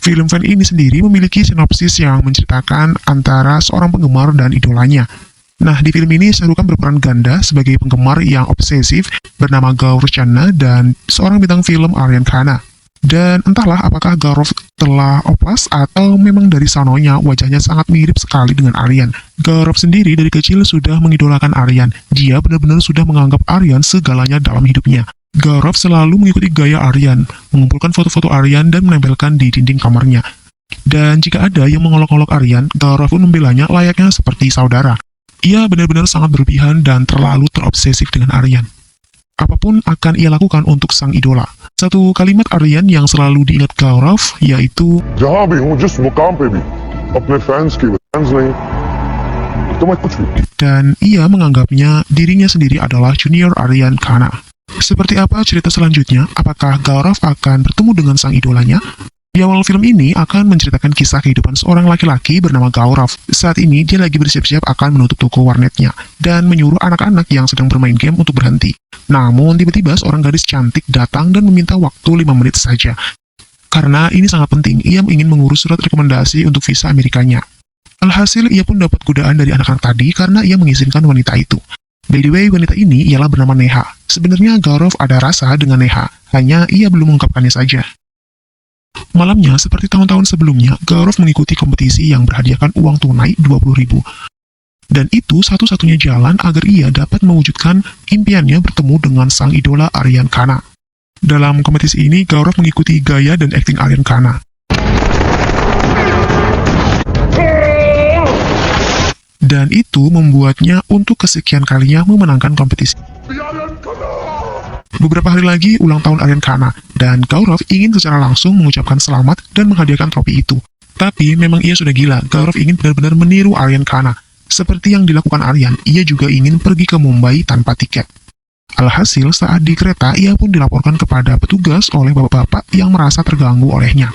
Film fan ini sendiri memiliki sinopsis yang menceritakan antara seorang penggemar dan idolanya. Nah, di film ini Shah Rukh Khan berperan ganda sebagai penggemar yang obsesif bernama Gaurav Chandra dan seorang bintang film Aryan Khanna. Dan entahlah apakah Gaurav telah oplas atau memang dari sanonya wajahnya sangat mirip sekali dengan Aryan. Gaurav sendiri dari kecil sudah mengidolakan Aryan. Dia benar-benar sudah menganggap Aryan segalanya dalam hidupnya. Gaurav selalu mengikuti gaya Aryan, mengumpulkan foto-foto Aryan dan menempelkan di dinding kamarnya. Dan jika ada yang mengolok-olok Aryan, Gaurav pun membelanya layaknya seperti saudara. Ia benar-benar sangat berlebihan dan terlalu terobsesif dengan Aryan. Apapun akan ia lakukan untuk sang idola. Satu kalimat Aryan yang selalu diingat Gaurav yaitu जहाँ भी हूँ जिस मुकाम पे भी अपने फैंस की फैंस नहीं तो मैं कुछ भी. Dan ia menganggapnya dirinya sendiri adalah junior Aryan Khanna. Seperti apa cerita selanjutnya? Apakah Gaurav akan bertemu dengan sang idolanya? Di awal film ini akan menceritakan kisah kehidupan seorang laki-laki bernama Gaurav. Saat ini dia lagi bersiap-siap akan menutup toko warnetnya dan menyuruh anak-anak yang sedang bermain game untuk berhenti. Namun tiba-tiba seorang gadis cantik datang dan meminta waktu 5 menit saja. Karena ini sangat penting, ia ingin mengurus surat rekomendasi untuk visa Amerikanya. Alhasil ia pun dapat godaan dari anak-anak tadi karena ia mengizinkan wanita itu. By the way, wanita ini ialah bernama Neha. Sebenarnya Gaurav ada rasa dengan Neha, hanya ia belum mengungkapkannya saja. Malamnya, seperti tahun-tahun sebelumnya, Gaurav mengikuti kompetisi yang berhadiahkan uang tunai 20.000. Dan itu satu-satunya jalan agar ia dapat mewujudkan impiannya bertemu dengan sang idola Aryan Khanna. Dalam kompetisi ini, Gaurav mengikuti gaya dan akting Aryan Khanna. Dan itu membuatnya untuk kesekian kalinya memenangkan kompetisi. Beberapa hari lagi ulang tahun Aryan Khanna, dan Gaurav ingin secara langsung mengucapkan selamat dan menghadiahkan trofi itu. Tapi memang ia sudah gila, Gaurav ingin benar-benar meniru Aryan Khanna. Seperti yang dilakukan Aryan, ia juga ingin pergi ke Mumbai tanpa tiket. Alhasil, saat di kereta, ia pun dilaporkan kepada petugas oleh bapak-bapak yang merasa terganggu olehnya.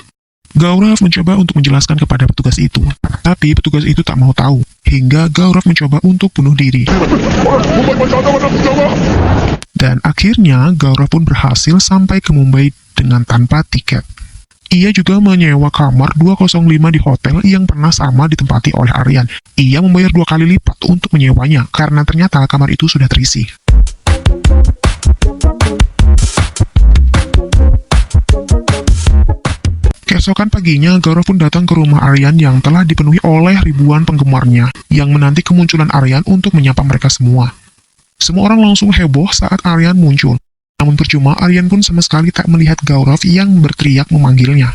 Gaurav mencoba untuk menjelaskan kepada petugas itu, tapi petugas itu tak mau tahu, hingga Gaurav mencoba untuk bunuh diri. Dan akhirnya, Gaurav pun berhasil sampai ke Mumbai dengan tanpa tiket. Ia juga menyewa kamar 205 di hotel yang pernah sama ditempati oleh Aryan. Ia membayar 2 kali lipat untuk menyewanya, karena ternyata kamar itu sudah terisi. Keesokan paginya, Gaurav pun datang ke rumah Aryan yang telah dipenuhi oleh ribuan penggemarnya yang menanti kemunculan Aryan untuk menyapa mereka semua. Semua orang langsung heboh saat Aryan muncul. Namun percuma, Aryan pun sama sekali tak melihat Gaurav yang berteriak memanggilnya.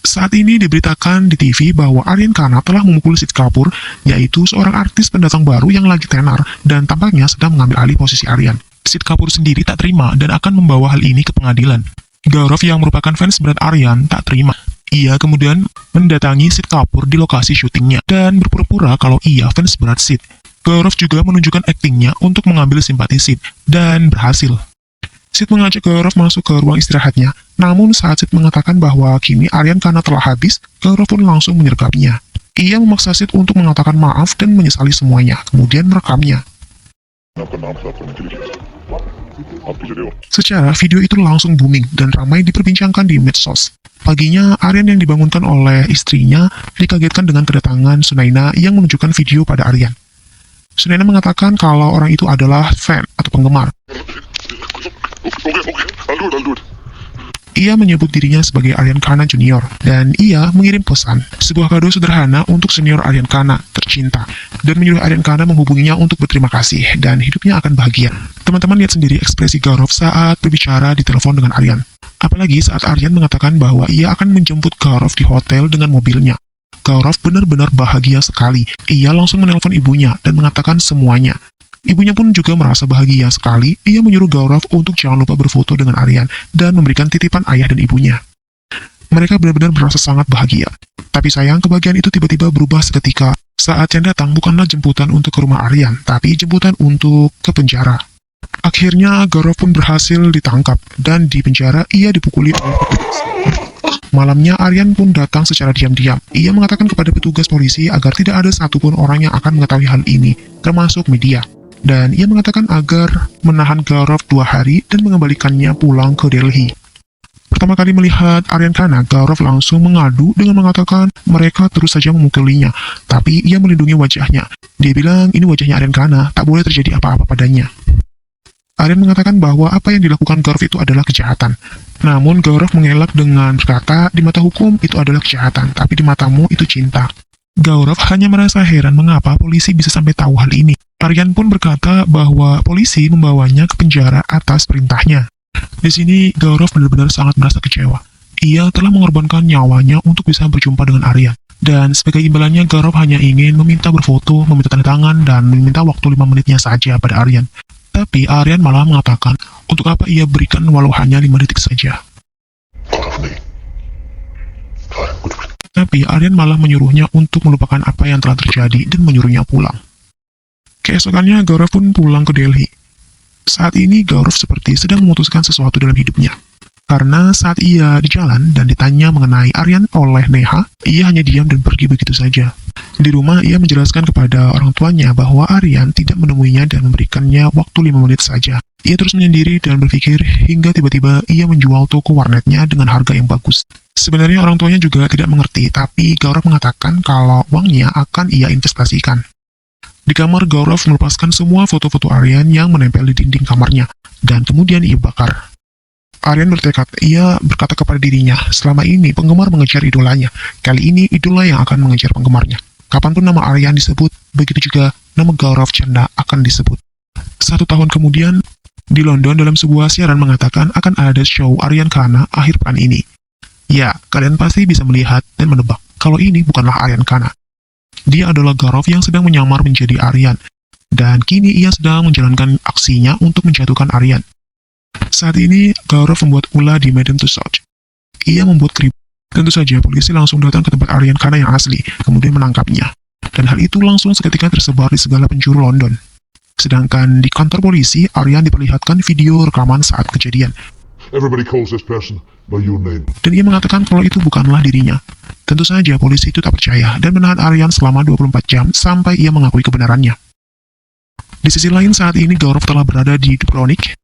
Saat ini diberitakan di TV bahwa Aryan Khanna telah memukul Sid Kapoor, yaitu seorang artis pendatang baru yang lagi tenar dan tampaknya sedang mengambil alih posisi Aryan. Sid Kapoor sendiri tak terima dan akan membawa hal ini ke pengadilan. Gaurav yang merupakan fans berat Aryan tak terima. Ia kemudian mendatangi Sid Kapoor di lokasi syutingnya dan berpura-pura kalau ia fans berat Sid. Gaurav juga menunjukkan aktingnya untuk mengambil simpati Sid, dan berhasil. Sid mengajak Gaurav masuk ke ruang istirahatnya, namun saat Sid mengatakan bahwa kini Aryan Khanna telah habis, Gaurav pun langsung menyergapnya. Ia memaksa Sid untuk mengatakan maaf dan menyesali semuanya, kemudian merekamnya. Secara video itu langsung booming dan ramai diperbincangkan di medsos. Paginya, Aryan yang dibangunkan oleh istrinya dikagetkan dengan kedatangan Sunaina yang menunjukkan video pada Aryan. Sunaina mengatakan kalau orang itu adalah fan atau penggemar. Ia menyebut dirinya sebagai Aryan Khanna Junior, dan ia mengirim pesan, sebuah kado sederhana untuk senior Aryan Khanna tercinta, dan menyuruh Aryan Khanna menghubunginya untuk berterima kasih, dan hidupnya akan bahagia. Teman-teman lihat sendiri ekspresi Gaurav saat berbicara di telepon dengan Aryan. Apalagi saat Aryan mengatakan bahwa ia akan menjemput Gaurav di hotel dengan mobilnya. Gaurav benar-benar bahagia sekali. Ia langsung menelpon ibunya dan mengatakan semuanya. Ibunya pun juga merasa bahagia sekali. Ia menyuruh Gaurav untuk jangan lupa berfoto dengan Aryan dan memberikan titipan ayah dan ibunya. Mereka benar-benar merasa sangat bahagia. Tapi sayang, kebahagiaan itu tiba-tiba berubah seketika. Saat yang datang bukanlah jemputan untuk ke rumah Aryan, tapi jemputan untuk ke penjara. Akhirnya Gaurav pun berhasil ditangkap, dan di penjara ia dipukuli oleh petugas. Malamnya Aryan pun datang secara diam-diam. Ia mengatakan kepada petugas polisi agar tidak ada satupun orang yang akan mengetahui hal ini, termasuk media. Dan ia mengatakan agar menahan Gaurav 2 hari dan mengembalikannya pulang ke Delhi. Pertama kali melihat Aryan Khana, Gaurav langsung mengadu dengan mengatakan mereka terus saja memukulinya, tapi ia melindungi wajahnya. Dia bilang ini wajahnya Aryan Khana, tak boleh terjadi apa-apa padanya. Aryan mengatakan bahwa apa yang dilakukan Gaurav itu adalah kejahatan. Namun Gaurav mengelak dengan berkata, di mata hukum itu adalah kejahatan, tapi di matamu itu cinta. Gaurav hanya merasa heran mengapa polisi bisa sampai tahu hal ini. Aryan pun berkata bahwa polisi membawanya ke penjara atas perintahnya. Di sini Gaurav benar-benar sangat merasa kecewa. Ia telah mengorbankan nyawanya untuk bisa berjumpa dengan Aryan. Dan sebagai imbalannya Gaurav hanya ingin meminta berfoto, meminta tanda tangan, dan meminta waktu 5 menitnya saja pada Aryan. Tapi Aryan malah mengatakan untuk apa ia berikan walau hanya 5 detik saja. Tapi Aryan malah menyuruhnya untuk melupakan apa yang telah terjadi dan menyuruhnya pulang. Keesokannya Gaurav pun pulang ke Delhi. Saat ini Gaurav seperti sedang memutuskan sesuatu dalam hidupnya. Karena saat ia di jalan dan ditanya mengenai Aryan oleh Neha, ia hanya diam dan pergi begitu saja. Di rumah ia menjelaskan kepada orang tuanya bahwa Aryan tidak menemuinya dan memberikannya waktu 5 menit saja. Ia terus menyendiri dan berpikir hingga tiba-tiba ia menjual toko warnetnya dengan harga yang bagus. Sebenarnya orang tuanya juga tidak mengerti, tapi Gaurav mengatakan kalau uangnya akan ia investasikan. Di kamar, Gaurav melepaskan semua foto-foto Aryan yang menempel di dinding kamarnya, dan kemudian ia bakar. Aryan bertekad, ia berkata kepada dirinya, selama ini penggemar mengejar idolanya, kali ini idola yang akan mengejar penggemarnya. Kapanpun nama Aryan disebut, begitu juga nama Gaurav Chanda akan disebut. 1 tahun kemudian, di London dalam sebuah siaran mengatakan akan ada show Aryan Khana akhir pekan ini. Ya, kalian pasti bisa melihat dan menebak kalau ini bukanlah Aryan Khana. Dia adalah Gaurav yang sedang menyamar menjadi Aryan, dan kini ia sedang menjalankan aksinya untuk menjatuhkan Aryan. Saat ini, Gaurav membuat ulah di Medan Tussauds. Ia membuat keributan. Tentu saja, polisi langsung datang ke tempat Aryan Khana yang asli, kemudian menangkapnya. Dan hal itu langsung seketika tersebar di segala penjuru London. Sedangkan di kantor polisi, Aryan diperlihatkan video rekaman saat kejadian. Everybody calls this person by your name. Dan ia mengatakan kalau itu bukanlah dirinya. Tentu saja polisi itu tak percaya dan menahan Aryan selama 24 jam sampai ia mengakui kebenarannya. Di sisi lain saat ini Gaurav telah berada di Dubrovnik,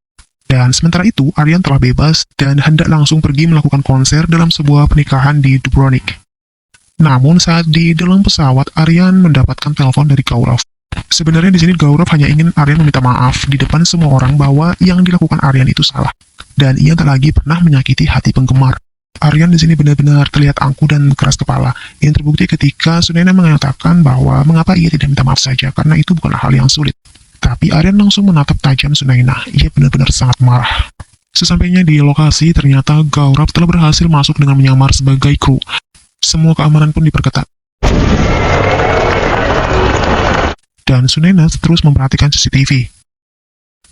dan sementara itu Aryan telah bebas dan hendak langsung pergi melakukan konser dalam sebuah pernikahan di Dubrovnik. Namun saat di dalam pesawat Aryan mendapatkan telepon dari Gaurav. Sebenarnya di sini Gaurav hanya ingin Aryan meminta maaf di depan semua orang bahwa yang dilakukan Aryan itu salah, dan ia tak lagi pernah menyakiti hati penggemar. Aryan di sini benar-benar terlihat angkuh dan keras kepala. Yang terbukti ketika Sunaina mengatakan bahwa mengapa ia tidak minta maaf saja karena itu bukanlah hal yang sulit. Tapi Aryan langsung menatap tajam Sunaina. Ia benar-benar sangat marah. Sesampainya di lokasi, ternyata Gaurav telah berhasil masuk dengan menyamar sebagai kru. Semua keamanan pun diperketat. Dan Sunaina terus memperhatikan CCTV.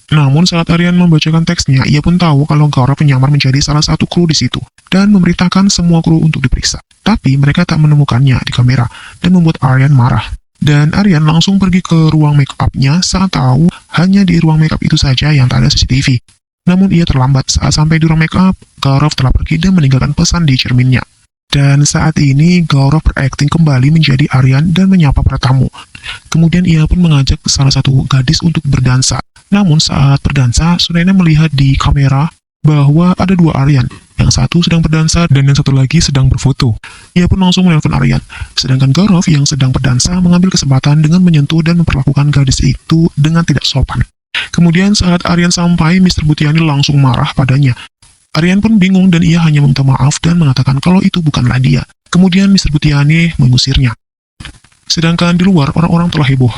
Namun saat Aryan membacakan teksnya, ia pun tahu kalau Gaurav menyamar menjadi salah satu kru di situ dan memerintahkan semua kru untuk diperiksa. Tapi mereka tak menemukannya di kamera dan membuat Aryan marah. Dan Aryan langsung pergi ke ruang make up-nya saat tahu hanya di ruang make up itu saja yang tak ada CCTV. Namun ia terlambat saat sampai di ruang make up, Gaurav telah pergi dan meninggalkan pesan di cerminnya. Dan saat ini Gaurav berakting kembali menjadi Aryan dan menyapa para tamu. Kemudian ia pun mengajak salah satu gadis untuk berdansa. Namun saat berdansa, Sunaina melihat di kamera bahwa ada 2 Aryan. Yang satu sedang berdansa dan yang satu lagi sedang berfoto. Ia pun langsung menelpon Aryan. Sedangkan Gaurav yang sedang berdansa mengambil kesempatan dengan menyentuh dan memperlakukan gadis itu dengan tidak sopan. Kemudian saat Aryan sampai, Mr. Butiani langsung marah padanya. Aryan pun bingung dan ia hanya meminta maaf dan mengatakan kalau itu bukanlah dia. Kemudian Mr. Butiani mengusirnya. Sedangkan di luar, orang-orang telah heboh.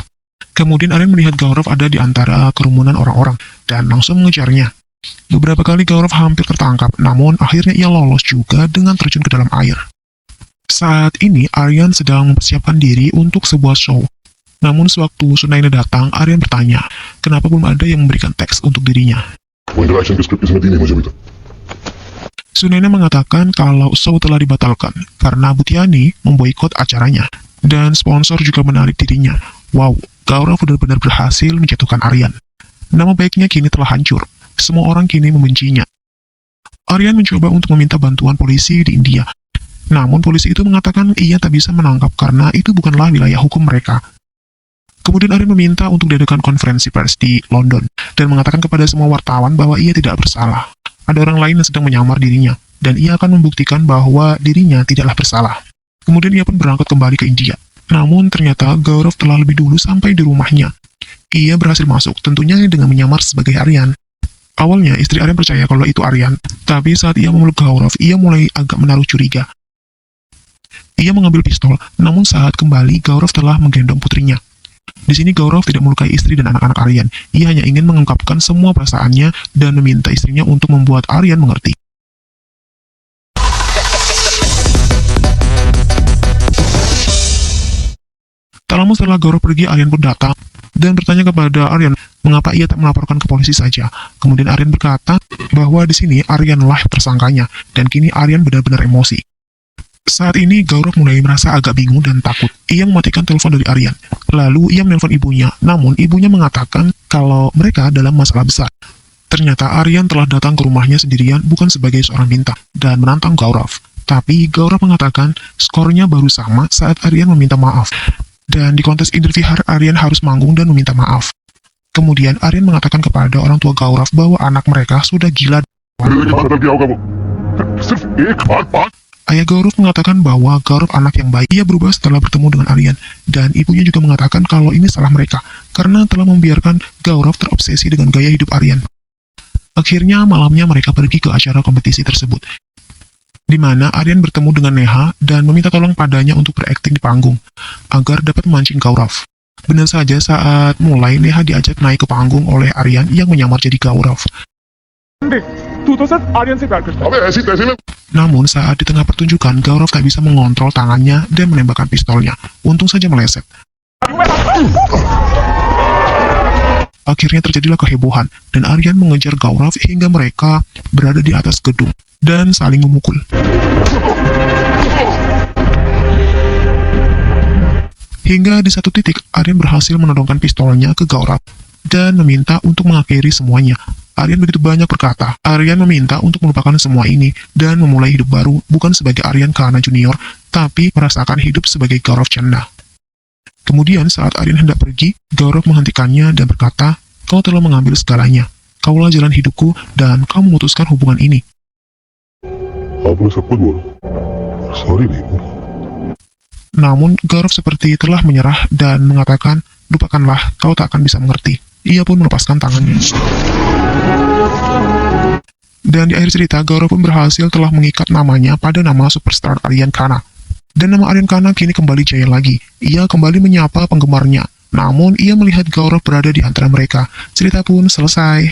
Kemudian Aryan melihat Gaurav ada di antara kerumunan orang-orang dan langsung mengejarnya. Beberapa kali Gaurav hampir tertangkap, namun akhirnya ia lolos juga dengan terjun ke dalam air. Saat ini Aryan sedang mempersiapkan diri untuk sebuah show. Namun sewaktu Sunaina datang, Aryan bertanya, kenapa belum ada yang memberikan teks untuk dirinya. Sunaina mengatakan kalau show telah dibatalkan karena Butiani memboikot acaranya dan sponsor juga menarik dirinya. Wow, Gaurav benar-benar berhasil menjatuhkan Aryan. Nama baiknya kini telah hancur. Semua orang kini membencinya. Aryan mencoba untuk meminta bantuan polisi di India. Namun polisi itu mengatakan ia tak bisa menangkap karena itu bukanlah wilayah hukum mereka. Kemudian Aryan meminta untuk diadakan konferensi pers di London dan mengatakan kepada semua wartawan bahwa ia tidak bersalah. Ada orang lain yang sedang menyamar dirinya. dan ia akan membuktikan bahwa dirinya tidaklah bersalah. Kemudian ia pun berangkat kembali ke India. Namun ternyata Gaurav telah lebih dulu sampai di rumahnya. Ia berhasil masuk, tentunya dengan menyamar sebagai Aryan. Awalnya istri Aryan percaya kalau itu Aryan, tapi saat ia memeluk Gaurav, ia mulai agak menaruh curiga. Ia mengambil pistol, namun saat kembali Gaurav telah menggendong putrinya. Di sini Gaurav tidak melukai istri dan anak-anak Aryan. Ia hanya ingin mengungkapkan semua perasaannya dan meminta istrinya untuk membuat Aryan mengerti. Tak lama setelah Gaurav pergi, Aryan pun datang dan bertanya kepada Aryan mengapa ia tak melaporkan ke polisi saja. Kemudian Aryan berkata bahwa di sini Aryanlah tersangkanya dan kini Aryan benar-benar emosi. Saat ini Gaurav mulai merasa agak bingung dan takut. Ia mematikan telepon dari Aryan. Lalu ia menelpon ibunya, namun ibunya mengatakan kalau mereka dalam masalah besar. Ternyata Aryan telah datang ke rumahnya sendirian bukan sebagai seorang bintang dan menantang Gaurav. Tapi Gaurav mengatakan skornya baru sama saat Aryan meminta maaf. Dan di kontes interview Aryan harus manggung dan meminta maaf. Kemudian Aryan mengatakan kepada orang tua Gaurav bahwa anak mereka sudah gila. Ayah Gaurav mengatakan bahwa Gaurav anak yang baik. Ia berubah setelah bertemu dengan Aryan. Dan ibunya juga mengatakan kalau ini salah mereka, karena telah membiarkan Gaurav terobsesi dengan gaya hidup Aryan. Akhirnya malamnya mereka pergi ke acara kompetisi tersebut, di mana Aryan bertemu dengan Neha dan meminta tolong padanya untuk berakting di panggung, agar dapat memancing Gaurav. Benar saja saat mulai Neha diajak naik ke panggung oleh Aryan yang menyamar jadi Gaurav. Namun saat di tengah pertunjukan, Gaurav tak bisa mengontrol tangannya dan menembakkan pistolnya. Untung saja meleset. Akhirnya terjadilah kehebohan, dan Aryan mengejar Gaurav hingga mereka berada di atas gedung dan saling memukul. Hingga di satu titik, Aryan berhasil menodongkan pistolnya ke Gaurav dan meminta untuk mengakhiri semuanya. Aryan begitu banyak berkata. Aryan meminta untuk melupakan semua ini dan memulai hidup baru, bukan sebagai Aryan Khana Junior, tapi merasakan hidup sebagai Gaurav Chanda. Kemudian saat Aryan hendak pergi, Gaurav menghentikannya dan berkata, "Kau telah mengambil segalanya. Kaulah jalan hidupku dan kau memutuskan hubungan ini." Namun Gaurav seperti telah menyerah dan mengatakan, "Lupakanlah, kau tak akan bisa mengerti." Ia pun melepaskan tangannya. Dan di akhir cerita, Gaurav pun berhasil telah mengikat namanya pada nama superstar Aryan Khana. Dan nama Aryan Khana kini kembali jaya lagi. Ia kembali menyapa penggemarnya. Namun ia melihat Gaurav berada di antara mereka. Cerita pun selesai.